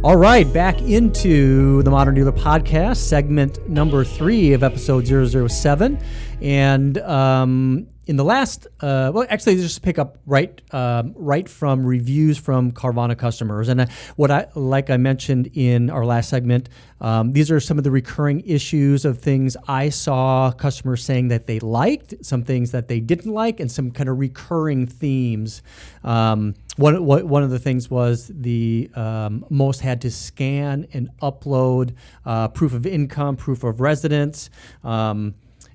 All right, back into the Modern Dealer Podcast, segment number 3 of episode 007. And in the last, actually, just pick up right from reviews from Carvana Customers. And like I mentioned in our last segment, these are some of the recurring issues of things I saw customers saying that they liked, some things that they didn't like, and some kind of recurring themes. One of the things was the most had to scan and upload proof of income, proof of residence.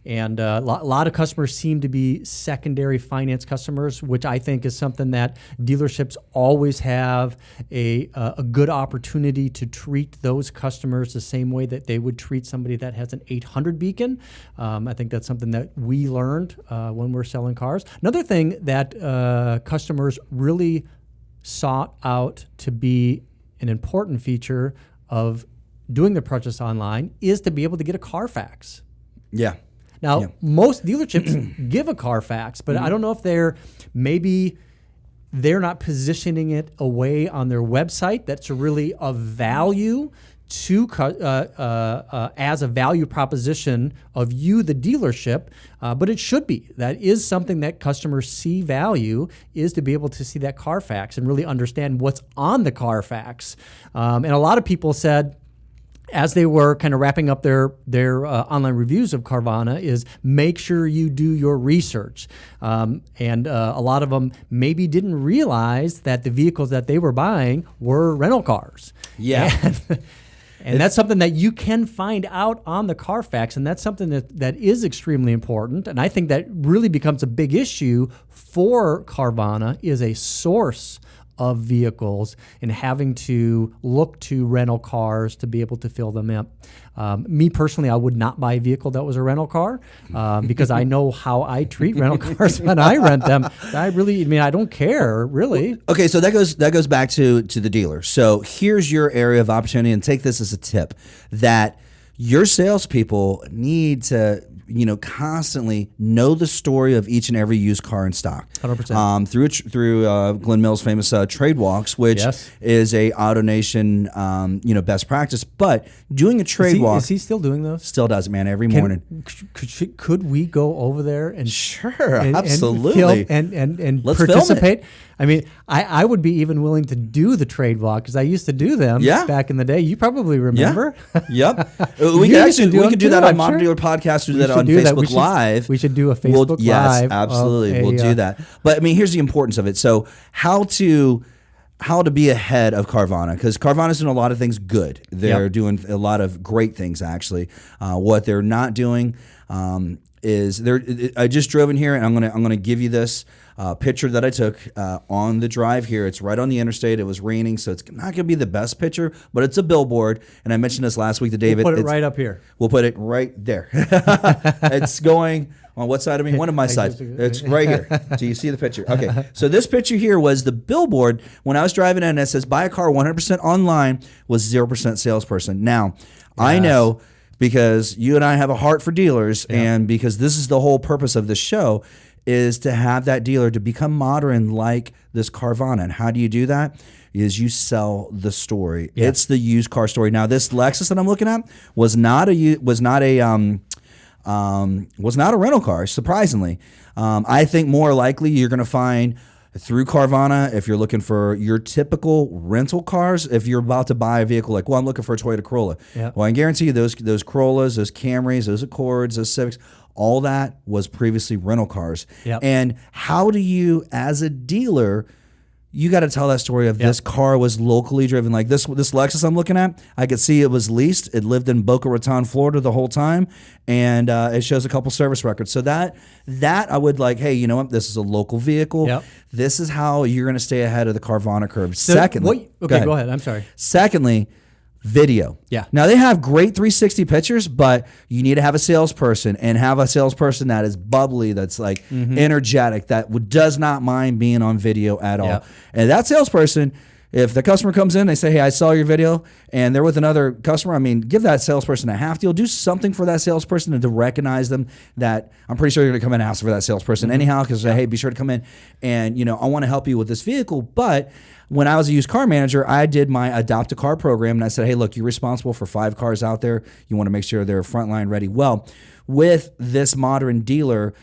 And a lot of customers seem to be secondary finance customers, which I think is something that dealerships always have a good opportunity to treat those customers the same way that they would treat somebody that has an 800 beacon. I think that's something that we learned when we're selling cars. Another thing that customers really sought out to be an important feature of doing the purchase online is to be able to get a Carfax. Yeah. Now, most dealerships give a Carfax, but I don't know if they're not positioning it away on their website. That's really of value to as a value proposition of you, the dealership, but it should be. That is something that customers see value, is to be able to see that Carfax and really understand what's on the Carfax. And a lot of people said, as they were kind of wrapping up their online reviews of Carvana, is make sure you do your research. And a lot of them maybe didn't realize that the vehicles that they were buying were rental cars. Yeah. And that's something that you can find out on the Carfax, and that's something that is extremely important. And I think that really becomes a big issue for Carvana, is a source of vehicles and having to look to rental cars to be able to fill them up. Me personally, I would not buy a vehicle that was a rental car because I know how I treat rental cars when I rent them. I don't care, really. Okay, so that goes back to the dealer. So here's your area of opportunity, and take this as a tip, that your salespeople need to constantly know the story of each and every used car in stock. 100%. Through Glenn Mills' famous Trade Walks, which is a AutoNation best practice. But doing a trade walk, is he still doing those? Still does it, man, every morning. Could we go over there and absolutely and let's participate? I mean, I would be even willing to do the trade walk because I used to do them back in the day. You probably remember. Yeah. Yep. We could do that on Modern Dealer Podcast. Do that on Facebook Live. We should do a Facebook Live. Yes, absolutely. We'll do that. But I mean, here's the importance of it. So how to be ahead of Carvana, because Carvana's doing a lot of things good. They're doing a lot of great things, actually. What they're not doing is I just drove in here, and I'm gonna give you this picture that I took on the drive here. It's right on the interstate. It was raining, so it's not gonna be the best picture, but it's a billboard. And I mentioned this last week to David. We'll put it right up here. We'll put it right there. It's going on what side of me? One of my sides. It's right here. Do you see the picture? Okay. So this picture here was the billboard when I was driving in, and it says, buy a car 100% online with 0% salesperson. Now, I know, because you and I have a heart for dealers, and because this is the whole purpose of the show, is to have that dealer to become modern like this Carvana. And how do you do that? Is you sell the story. Yeah. It's the used car story. Now, this Lexus that I'm looking at was not a rental car, surprisingly. I think more likely you're going to find through Carvana, if you're looking for your typical rental cars, if you're about to buy a vehicle like, well, I'm looking for a Toyota Corolla. Yep. Well, I guarantee you those Corollas, those Camrys, those Accords, those Civics, all that was previously rental cars. Yep. And how do you, as a dealer, you got to tell that story of this car was locally driven. Like this Lexus I'm looking at, I could see it was leased. It lived in Boca Raton, Florida the whole time, and it shows a couple service records. So that I would like, hey, you know what? This is a local vehicle. Yep. This is how you're going to stay ahead of the Carvana curve. So secondly, go ahead. I'm sorry. Secondly, video. Yeah. Now they have great 360 pictures, but you need to have a salesperson, and have a salesperson that is bubbly, that's like energetic, that does not mind being on video at all. And that salesperson, if the customer comes in, they say, hey, I saw your video, and they're with another customer, I mean, give that salesperson a half deal. Do something for that salesperson to recognize them, that I'm pretty sure you're going to come in and ask for that salesperson anyhow, because hey, be sure to come in, and I want to help you with this vehicle. But when I was a used car manager, I did my Adopt a Car program, and I said, hey, look, you're responsible for 5 cars out there. You want to make sure they're frontline ready. Well, with this modern dealer,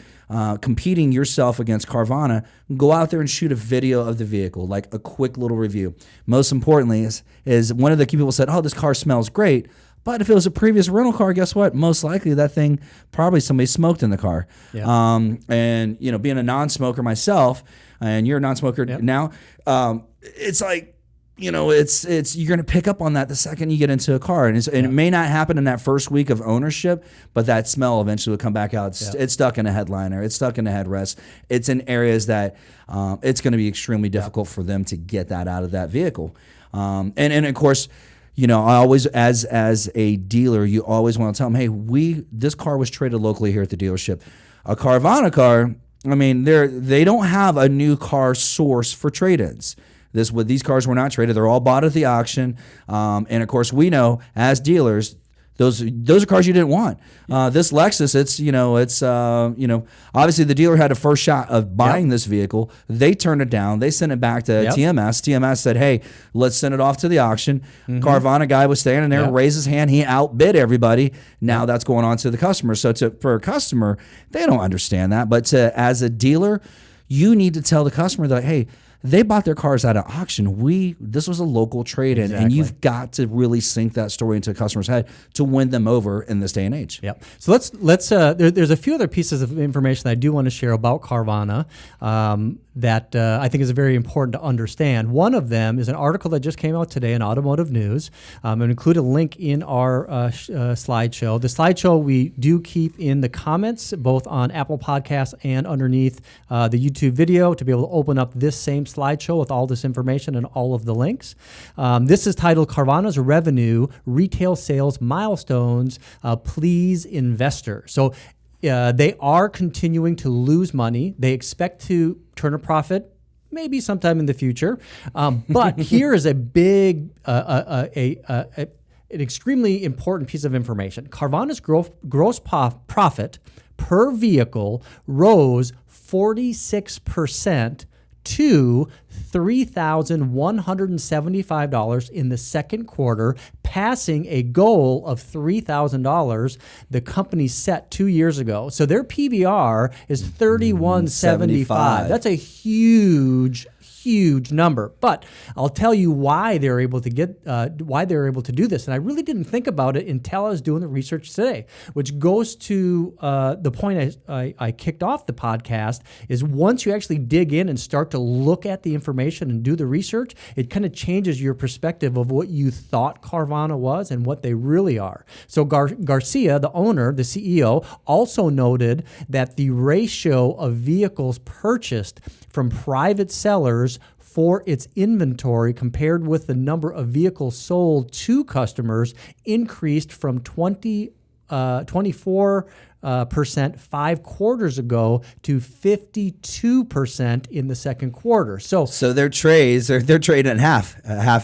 competing yourself against Carvana, go out there and shoot a video of the vehicle, like a quick little review. Most importantly is one of the key people said, oh, this car smells great. But if it was a previous rental car, guess what? Most likely that thing, probably somebody smoked in the car. And, being a non-smoker myself, and you're a non-smoker now, it's like, it's you're going to pick up on that the second you get into a car. And it may not happen in that first week of ownership, but that smell eventually will come back out. It's stuck in a headliner. It's stuck in a headrest. It's in areas that it's going to be extremely difficult for them to get that out of that vehicle. And of course, I always, as a dealer, you always want to tell them, hey, this car was traded locally here at the dealership. A Carvana car, I mean, they don't have a new car source for trade-ins. These cars were not traded; they're all bought at the auction. And of course, we know as dealers, those are cars you didn't want. This Lexus, obviously the dealer had a first shot of buying this vehicle. They turned it down. They sent it back to TMS. TMS said, hey, let's send it off to the auction. Carvana guy was standing there, raised his hand. He outbid everybody. Now that's going on to the customer. So for a customer, they don't understand that. But as a dealer, you need to tell the customer that, hey, they bought their cars at an auction. This was a local trade-in, and you've got to really sink that story into a customer's head to win them over in this day and age. Yep. So let's there's a few other pieces of information that I do want to share about Carvana that I think is very important to understand. One of them is an article that just came out today in Automotive News. I'm going to include a link in our slideshow. The slideshow we do keep in the comments, both on Apple Podcasts and underneath the YouTube video, to be able to open up this same slideshow with all this information and all of the links. This is titled Carvana's Revenue Retail Sales Milestones, Please Investor. So they are continuing to lose money. They expect to turn a profit maybe sometime in the future. But here is a big, an extremely important piece of information. Carvana's gross profit per vehicle rose 46% to $3,175 in the second quarter, passing a goal of $3,000 the company set 2 years ago. So their PVR is $3,175. That's a huge number, but I'll tell you why they're able to do this. And I really didn't think about it until I was doing the research today, which goes to the point I kicked off the podcast, is once you actually dig in and start to look at the information and do the research, it kind of changes your perspective of what you thought Carvana was and what they really are. So Garcia, the owner, the CEO, also noted that the ratio of vehicles purchased from private sellers for its inventory compared with the number of vehicles sold to customers increased from 24% 5 quarters ago to 52% in the second quarter. So their trades, they're trading at half.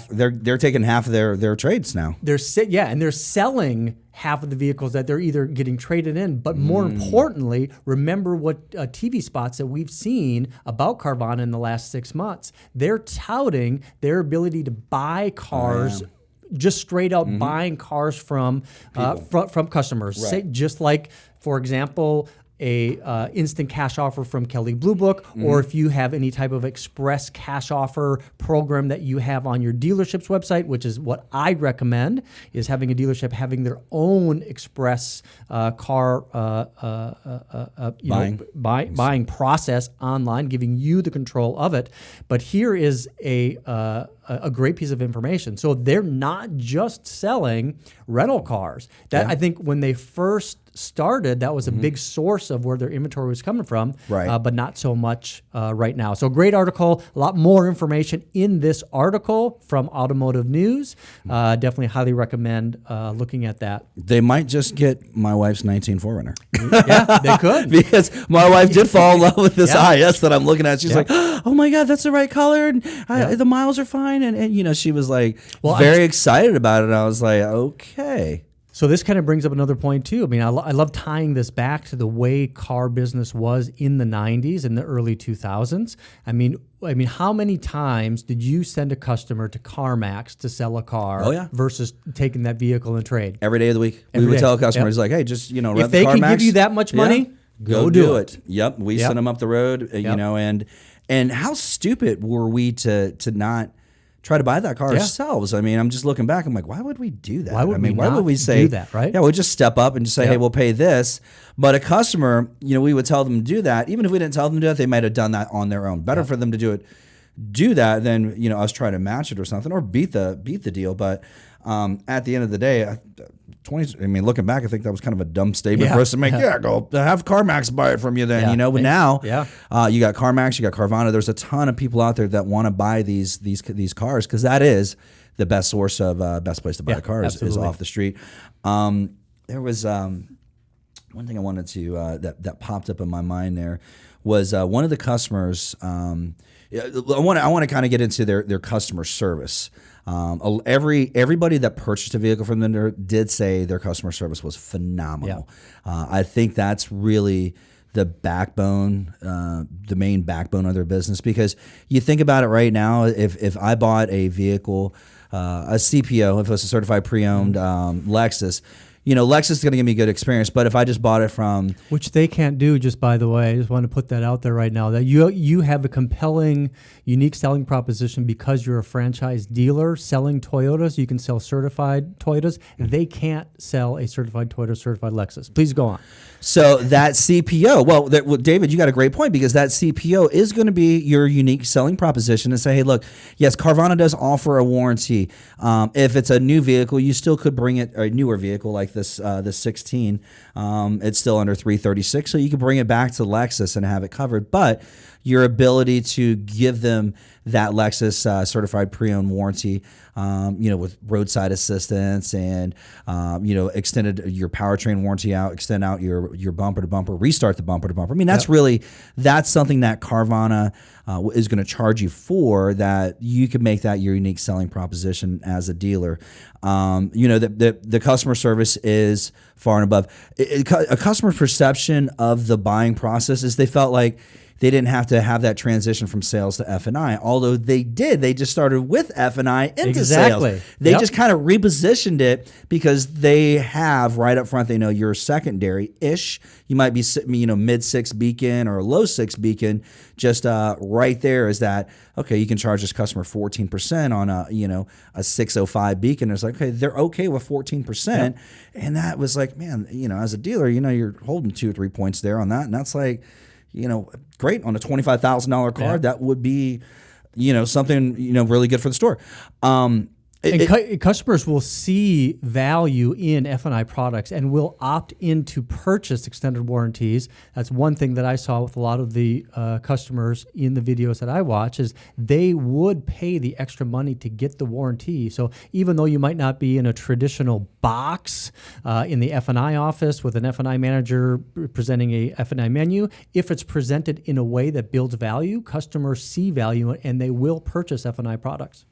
They're taking half of their trades now. They're selling half of the vehicles that they're either getting traded in, but more importantly, remember what TV spots that we've seen about Carvana in the last 6 months. They're touting their ability to buy cars. Just straight out buying cars from customers. Right. Say, just like, for example, a instant cash offer from Kelley Blue Book, or if you have any type of express cash offer program that you have on your dealership's website, which is what I'd recommend, is having a dealership having their own express car buying process online, giving you the control of it. But here is a great piece of information. So they're not just selling rental cars. I think when they first started, that was a big source of where their inventory was coming from, but not so much right now. So great article, a lot more information in this article from Automotive News. Definitely highly recommend looking at that. They might just get my wife's 19 4Runner. Yeah, they could. Because my wife did fall in love with this IS that I'm looking at. She's like, oh my God, that's the right color. And the miles are fine. And she was like very excited about it. I was like, okay. So this kind of brings up another point too. I mean, I love tying this back to the way car business was in the 90s and the early 2000s. I mean, how many times did you send a customer to CarMax to sell a car versus taking that vehicle in trade? Every day of the week. We would tell customers, like, hey, just, rent if they the CarMax, can give you that much money, go do it. Yep. We send them up the road, and how stupid were we to not try to buy that car ourselves? I mean, I'm just looking back. I'm like, why would we do that? Why would we say do that, right? Yeah, we'll just step up and just say, hey, we'll pay this. But a customer, we would tell them to do that. Even if we didn't tell them to do it, they might have done that on their own. Better for them to do that than us try to match it or something, or beat the deal. But at the end of the day, looking back, I think that was kind of a dumb statement for us to make. Yeah, go have CarMax buy it from you then, But now, you got CarMax, you got Carvana. There's a ton of people out there that want to buy these cars, because that is the best source of best place to buy a car is off the street. There was one thing I wanted to that popped up in my mind. There was one of the customers. I want to kind of get into their customer service. Everybody that purchased a vehicle from them did say their customer service was phenomenal. I think that's really the backbone, the main backbone of their business, because you think about it right now. If I bought a vehicle, a CPO, if it was a certified pre-owned Lexus, Lexus is going to give me a good experience. But if I just bought it from, which they can't do, just by the way, I just want to put that out there right now, that you have a compelling, unique selling proposition because you're a franchise dealer selling Toyotas. You can sell certified Toyotas. They can't sell a certified Toyota, certified Lexus. Please go on. So that CPO, well, David, you got a great point, because that CPO is going to be your unique selling proposition and say, hey, look, yes, Carvana does offer a warranty. If it's a new vehicle, you still could bring it, a newer vehicle like this 16. It's still under $336, so you can bring it back to Lexus and have it covered. But your ability to give them that Lexus certified pre-owned warranty, with roadside assistance and, extended your powertrain warranty out, extend out your bumper to bumper, restart the bumper to bumper. I mean, that's something that Carvana is going to charge you for, that you can make that your unique selling proposition as a dealer. The customer service is far and above. A customer's perception of the buying process is they felt like they didn't have to have that transition from sales to F&I, although they did. They just started with F&I into sales. They just kind of repositioned it because they have right up front, they know you're secondary-ish. You might be, mid-6 beacon or low 6 beacon. Just right there is that, okay, you can charge this customer 14% on a 605 beacon. It's like, okay, they're okay with 14%. Yep. And that was like, man, as a dealer, you're holding 2 or 3 points there on that. And that's like, great on a $25,000 car. Yeah. That would be, something, really good for the store. Customers will see value in F&I products and will opt in to purchase extended warranties. That's one thing that I saw with a lot of the customers in the videos that I watch, is they would pay the extra money to get the warranty. So even though you might not be in a traditional box in the F&I office with an F&I manager presenting a F&I menu, if it's presented in a way that builds value, customers see value and they will purchase F&I products.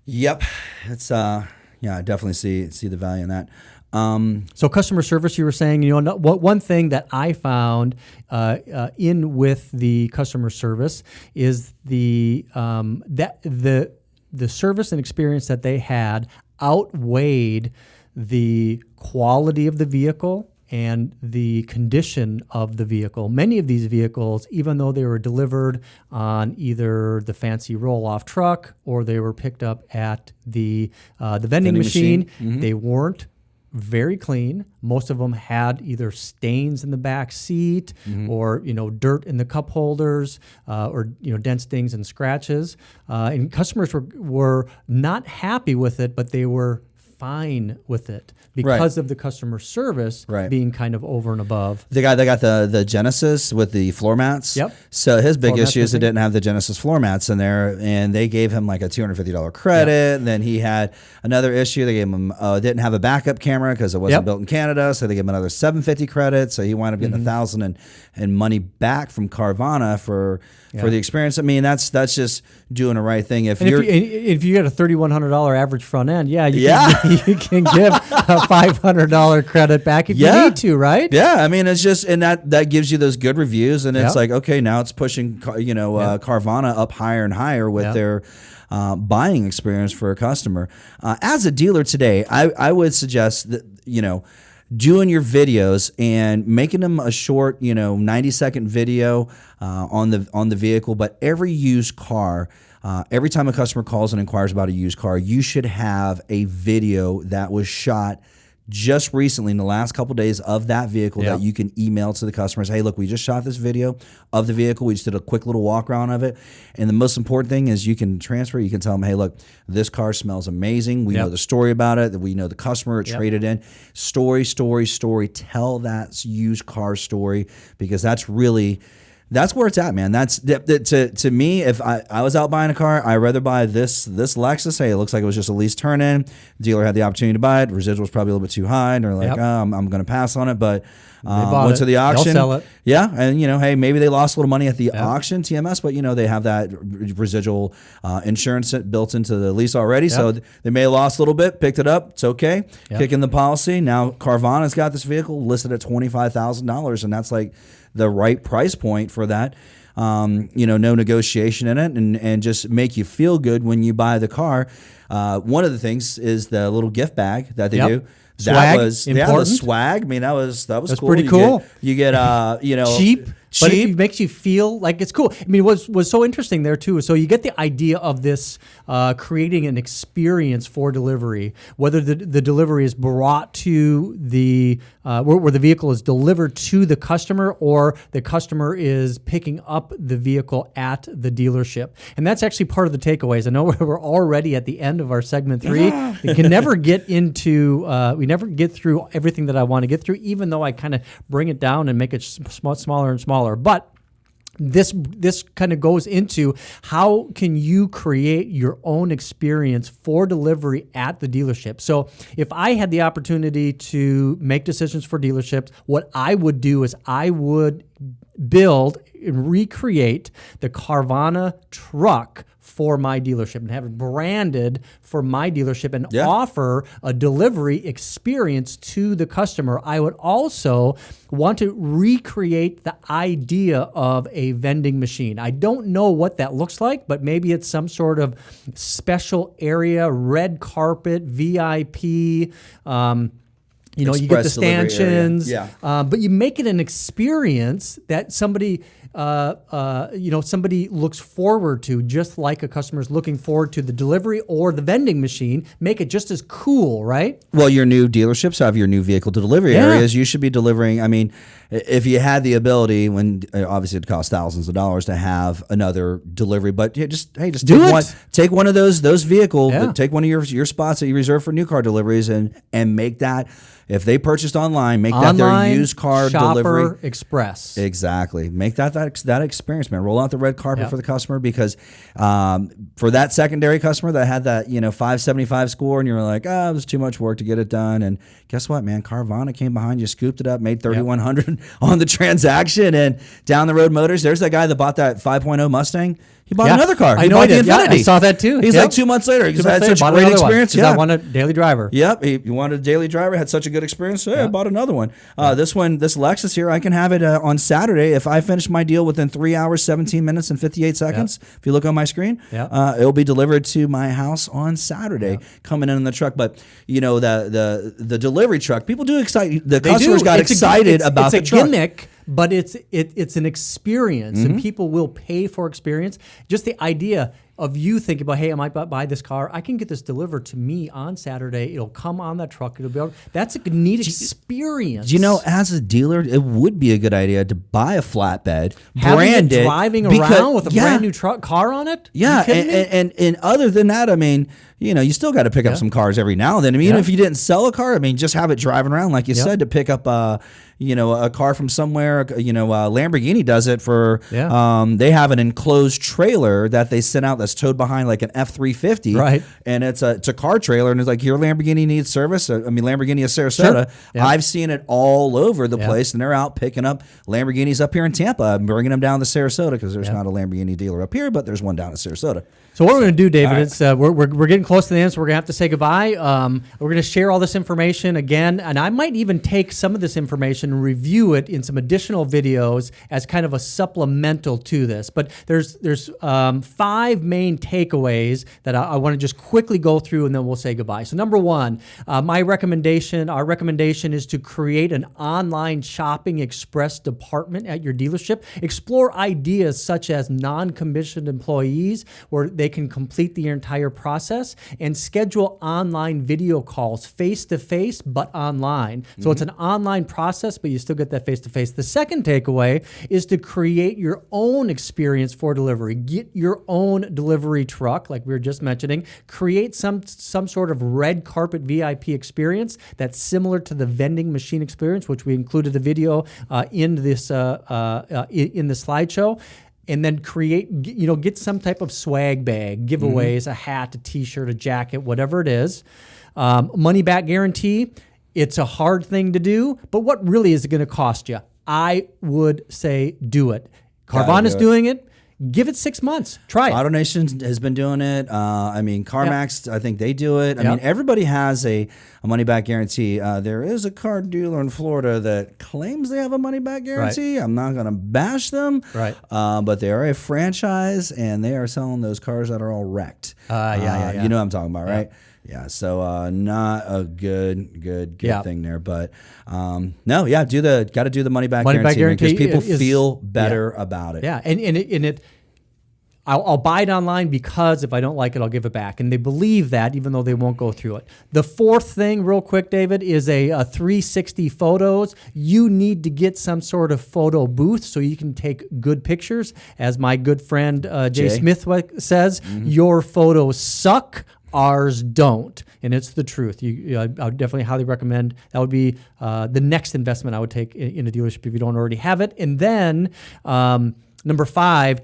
Yep, it's I definitely see the value in that. So customer service, you were saying, one thing that I found in with the customer service is the service and experience that they had outweighed the quality of the vehicle and the condition of the vehicle. Many of these vehicles, even though they were delivered on either the fancy roll-off truck or they were picked up at the vending machine, mm-hmm. They weren't very clean. Most of them had either stains in the back seat, mm-hmm. or dirt in the cup holders, or dent stings and scratches. And customers were not happy with it, but they were fine with it because of the customer service being kind of over and above. The guy that got the Genesis with the floor mats. Yep. So his big issue is it didn't have the Genesis floor mats in there, and they gave him like a $250 credit. Yep. And then he had another issue. They gave him didn't have a backup camera because it wasn't built in Canada, so they gave him another $750 credit. So he wound up getting $1,000 and money back from Carvana for the experience. I mean, that's just doing the right thing. If you get a $3,100 average front end, you can give a $500 credit back if you need to, right? Yeah, I mean, it's just, and that gives you those good reviews, and it's like, okay, now it's pushing Carvana up higher and higher with their buying experience for a customer. As a dealer today, I would suggest that doing your videos and making them a short 90-second video on the vehicle, but every used car. Every time a customer calls and inquires about a used car, you should have a video that was shot just recently in the last couple of days of that vehicle that you can email to the customers. Hey, look, we just shot this video of the vehicle. We just did a quick little walk around of it. And the most important thing is you can transfer. You can tell them, hey, look, this car smells amazing. We know the story about it. We know the customer it traded in. Story. Tell that used car story, because that's where it's at, man. That's to me. If I was out buying a car, I'd rather buy this Lexus. Hey, it looks like it was just a lease turn-in. Dealer had the opportunity to buy it. Residual was probably a little bit too high, and they're like, I'm going to pass on it. But went to the auction. They'll sell it. Yeah, and hey, maybe they lost a little money at the auction, TMS, but they have that residual insurance built into the lease already. So they may have lost a little bit, picked it up. It's okay. Kick in the policy. Now Carvana's got this vehicle listed at $25,000, and that's like the right price point for that. no negotiation in it, and just make you feel good when you buy the car. One of the things is the little gift bag that they do. Swag, that was important. The swag. I mean, that was That's cool. pretty cool. You get cheap. But it makes you feel like it's cool. I mean, what was so interesting there too. So you get the idea of this creating an experience for delivery, whether the delivery is brought to the where the vehicle is delivered to the customer, or the customer is picking up the vehicle at the dealership. And that's actually part of the takeaways. I know we're already at the end of our segment 3. We can never get into we never get through everything that I want to get through, even though I kind of bring it down and make it smaller and smaller. But this kind of goes into how can you create your own experience for delivery at the dealership. So if I had the opportunity to make decisions for dealerships, what I would do is I would build and recreate the Carvana truck for my dealership and have it branded for my dealership and offer a delivery experience to the customer. I would also want to recreate the idea of a vending machine. I don't know what that looks like, but maybe it's some sort of special area, red carpet, VIP, you get the stanchions, but you make it an experience that somebody looks forward to, just like a customer's looking forward to the delivery or the vending machine. Make it just as cool, right? Well, your new dealerships have your new vehicle to delivery areas. You should be delivering. I mean, if you had the ability, when obviously it costs thousands of dollars to have another delivery, but just take one of those vehicles, take one of your spots that you reserve for new car deliveries, and make that. If they purchased online, make that their used car delivery express. Exactly. Make that experience, man. Roll out the red carpet for the customer, because for that secondary customer that had that 575 score, and you're like, it was too much work to get it done. And guess what, man? Carvana came behind you, scooped it up, made 3,100 on the transaction, and down the road Motors. There's that guy that bought that 5.0 Mustang. He bought another car. He bought the Infiniti. I saw that too. He's like 2 months later. He's had such a great experience. I wanted a daily driver. Yep. He wanted a daily driver. Had such a good experience. So I bought another one. This Lexus here, I can have it on Saturday if I finish my deal within 3 hours, 17 minutes, and 58 seconds. If you look on my screen, it'll be delivered to my house on Saturday, coming in the truck. But the delivery truck, people do excite. The customers got excited about the truck. It's a gimmick. But it's an experience, and people will pay for experience. Just the idea of you thinking about, hey, I might buy this car. I can get this delivered to me on Saturday. It'll come on that truck. That's a neat experience. As a dealer, it would be a good idea to buy a flatbed, brand it, driving around with a brand new car on it. Yeah, and other than that, I mean, you still got to pick up some cars every now and then. I mean, even if you didn't sell a car, I mean, just have it driving around, like you said, to pick up a car from somewhere. Lamborghini does it for. They have an enclosed trailer that they send out that's towed behind like an F-350, right? And it's a car trailer, and it's like, your Lamborghini needs service. Lamborghini of Sarasota. Sure. I've seen it all over the place, and they're out picking up Lamborghinis up here in Tampa and bringing them down to Sarasota, because there's not a Lamborghini dealer up here, but there's one down in Sarasota. So what we're going to do, David, is we're getting close to the end, so we're going to have to say goodbye. We're going to share all this information again, and I might even take some of this information and review it in some additional videos as kind of a supplemental to this. But there's 5 main takeaways that I want to just quickly go through, and then we'll say goodbye. So number 1, our recommendation is to create an online shopping express department at your dealership. Explore ideas such as non-commissioned employees, where they can complete the entire process, and schedule online video calls face-to-face but online. So it's an online process, but you still get that face-to-face. The second takeaway is to create your own experience for delivery. Get your own delivery truck, like we were just mentioning. Create some sort of red carpet VIP experience that's similar to the vending machine experience, which we included a video in the slideshow. And then get some type of swag bag, giveaways, a hat, a t-shirt, a jacket, whatever it is. Money back guarantee. It's a hard thing to do, but what really is it going to cost you? I would say do it. Carvana's doing it. give it 6 months. Try it. AutoNation has been doing it. I mean, CarMax, I think they do it. I mean, everybody has a money-back guarantee. There is a car dealer in Florida that claims they have a money-back guarantee. Right. I'm not going to bash them, right? But they are a franchise, and they are selling those cars that are all wrecked. You know what I'm talking about, right? Yeah, so not a good thing there, but got to do the money back guarantee because people feel better about it. Yeah, and I'll buy it online because if I don't like it, I'll give it back, and they believe that even though they won't go through it. The fourth thing, real quick, David, is a 360 photos. You need to get some sort of photo booth so you can take good pictures. As my good friend Jay Smithwick says, your photos suck. Ours don't, and it's the truth. I would definitely highly recommend. That would be the next investment I would take in a dealership if you don't already have it. And then number 5,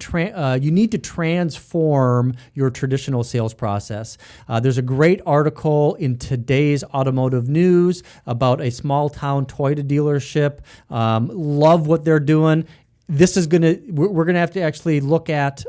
you need to transform your traditional sales process. There's a great article in today's Automotive News about a small town Toyota dealership. Love what they're doing. We're gonna have to actually look at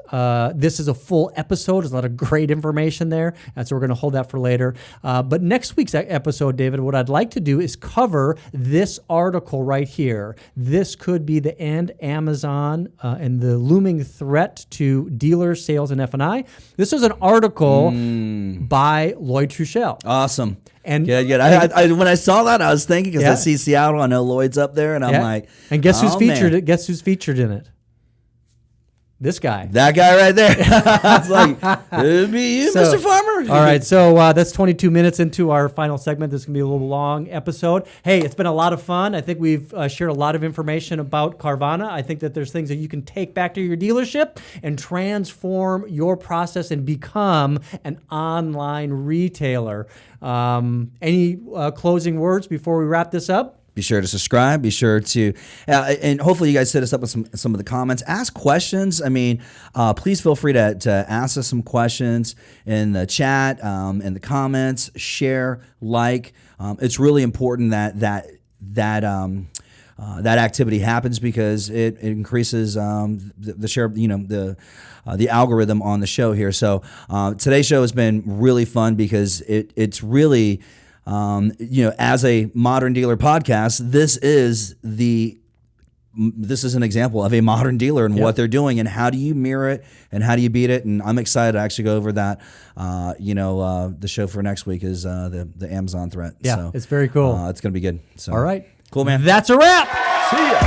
this is a full episode. There's a lot of great information there, and so we're gonna hold that for later. But next week's episode, David, what I'd like to do is cover this article right here. This could be the end Amazon and the looming threat to dealer sales and F&I. This is an article by Lloyd Truschell. Awesome. And good. I when I saw that, I was thinking because I see Seattle, I know Lloyd's up there, and I'm like, and guess who's featured? Guess who's featured in it? This guy. That guy right there. I was like, it'd be you, Mr. Farmer. All right, so that's 22 minutes into our final segment. This is going to be a little long episode. Hey, it's been a lot of fun. I think we've shared a lot of information about Carvana. I think that there's things that you can take back to your dealership and transform your process and become an online retailer. Any closing words before we wrap this up? Be sure to subscribe. Be sure to, and hopefully you guys hit us up with some of the comments. Ask questions. I mean, please feel free to ask us some questions in the chat, in the comments. Share, like. It's really important that activity happens because it increases the share. The algorithm on the show here. So today's show has been really fun because it's really. As a modern dealer podcast, this is an example of a modern dealer and what they're doing and how do you mirror it and how do you beat it. And I'm excited to actually go over that. The show for next week is the Amazon threat. Yeah, so, it's very cool. It's going to be good. So. All right. Cool, man. That's a wrap. See ya.